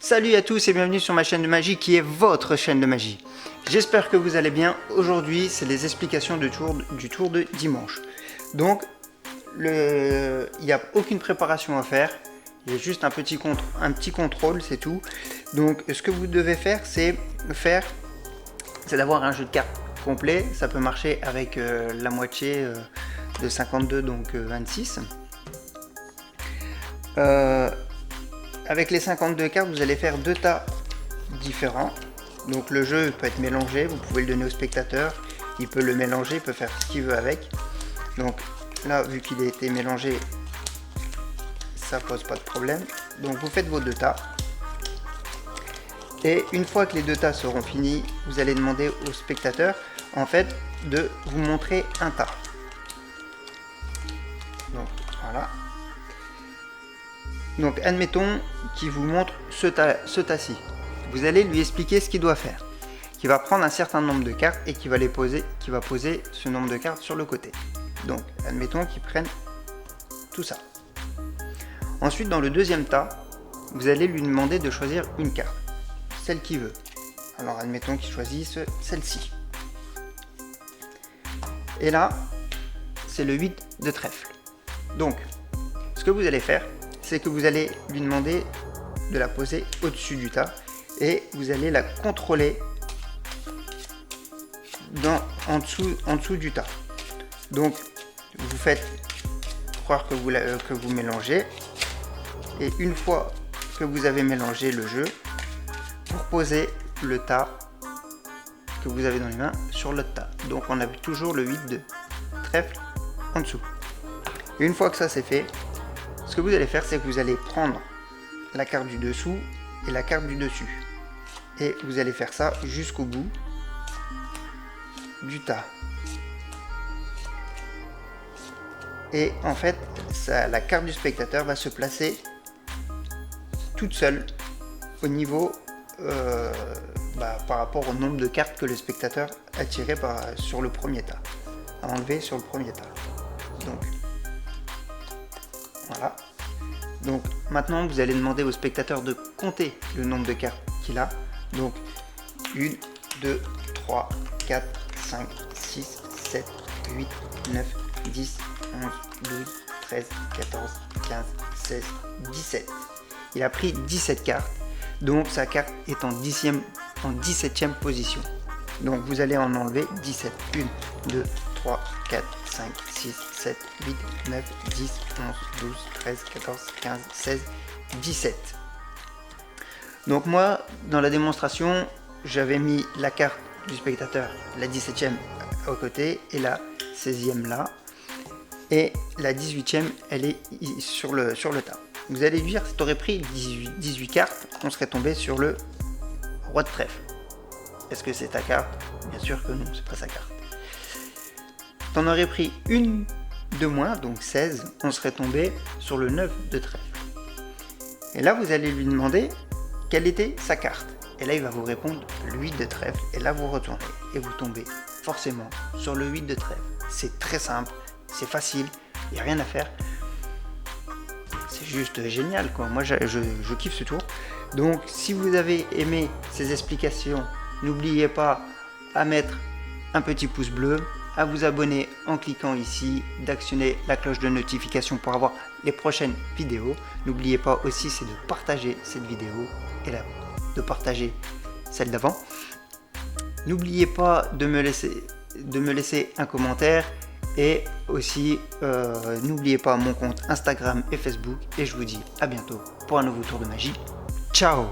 Salut à tous et bienvenue sur ma chaîne de magie qui est votre chaîne de magie. J'espère que vous allez bien. Aujourd'hui, c'est les explications du tour de dimanche. Donc, il n'y a aucune préparation à faire. Il y a juste un petit contrôle, c'est tout. Donc, ce que vous devez faire, c'est d'avoir un jeu de cartes complet. Ça peut marcher avec la moitié de 52, donc 26. Avec les 52 cartes, vous allez faire deux tas différents. Donc le jeu peut être mélangé, vous pouvez le donner au spectateur, il peut le mélanger, il peut faire ce qu'il veut avec. Donc là, vu qu'il a été mélangé, ça pose pas de problème. Donc vous faites vos deux tas. Et une fois que les deux tas seront finis, vous allez demander au spectateur, en fait, de vous montrer un tas. Donc voilà. Donc admettons qu'il vous montre ce tas-ci. Vous allez lui expliquer ce qu'il doit faire. Il va prendre un certain nombre de cartes et qui va poser ce nombre de cartes sur le côté. Donc admettons qu'il prenne tout ça. Ensuite, dans le deuxième tas, vous allez lui demander de choisir une carte, celle qu'il veut. Alors admettons qu'il choisisse celle-ci. Et là, c'est le 8 de trèfle. Donc, ce que vous allez faire, c'est que vous allez lui demander de la poser au-dessus du tas et vous allez la contrôler en dessous du tas. Donc vous faites croire que vous mélangez et une fois que vous avez mélangé le jeu, vous reposez le tas que vous avez dans les mains sur l'autre tas. Donc on a toujours le 8 de trèfle en dessous. Et une fois que ça c'est fait, ce que vous allez faire, c'est que vous allez prendre la carte du dessous et la carte du dessus. Et vous allez faire ça jusqu'au bout du tas. Et en fait, la carte du spectateur va se placer toute seule au niveau par rapport au nombre de cartes que le spectateur a tiré sur le premier tas. A enlevé sur le premier tas. Donc, voilà. Donc maintenant vous allez demander au spectateur de compter le nombre de cartes qu'il a. Donc 1, 2, 3, 4, 5, 6, 7, 8, 9, 10, 11, 12, 13, 14, 15, 16, 17. Il a pris 17 cartes. Donc sa carte est en 17e position. Donc vous allez en enlever 17. 1, 2, 3, 4, 5, 6, 7, 8, 9, 10, 11, 12, 13, 14, 15, 16, 17. Donc moi, dans la démonstration, j'avais mis la carte du spectateur, la 17e au côté, et la 16e là. Et la 18e, elle est sur le tas. Vous allez dire, si tu aurais pris 18 cartes, on serait tombé sur le roi de trèfle. Est-ce que c'est ta carte? Bien sûr que non, c'est pas sa carte. T'en aurais pris une de moins, donc 16, on serait tombé sur le 9 de trèfle. Et là, vous allez lui demander quelle était sa carte. Et là, il va vous répondre le 8 de trèfle. Et là, vous retournez et vous tombez forcément sur le 8 de trèfle. C'est très simple, c'est facile, il n'y a rien à faire. C'est juste génial, quoi. Moi, je kiffe ce tour. Donc, si vous avez aimé ces explications, n'oubliez pas à mettre un petit pouce bleu, à vous abonner en cliquant ici, d'actionner la cloche de notification pour avoir les prochaines vidéos. N'oubliez pas aussi, c'est de partager cette vidéo et de partager celle d'avant. N'oubliez pas de me laisser un commentaire et aussi n'oubliez pas mon compte Instagram et Facebook et je vous dis à bientôt pour un nouveau tour de magie. Ciao!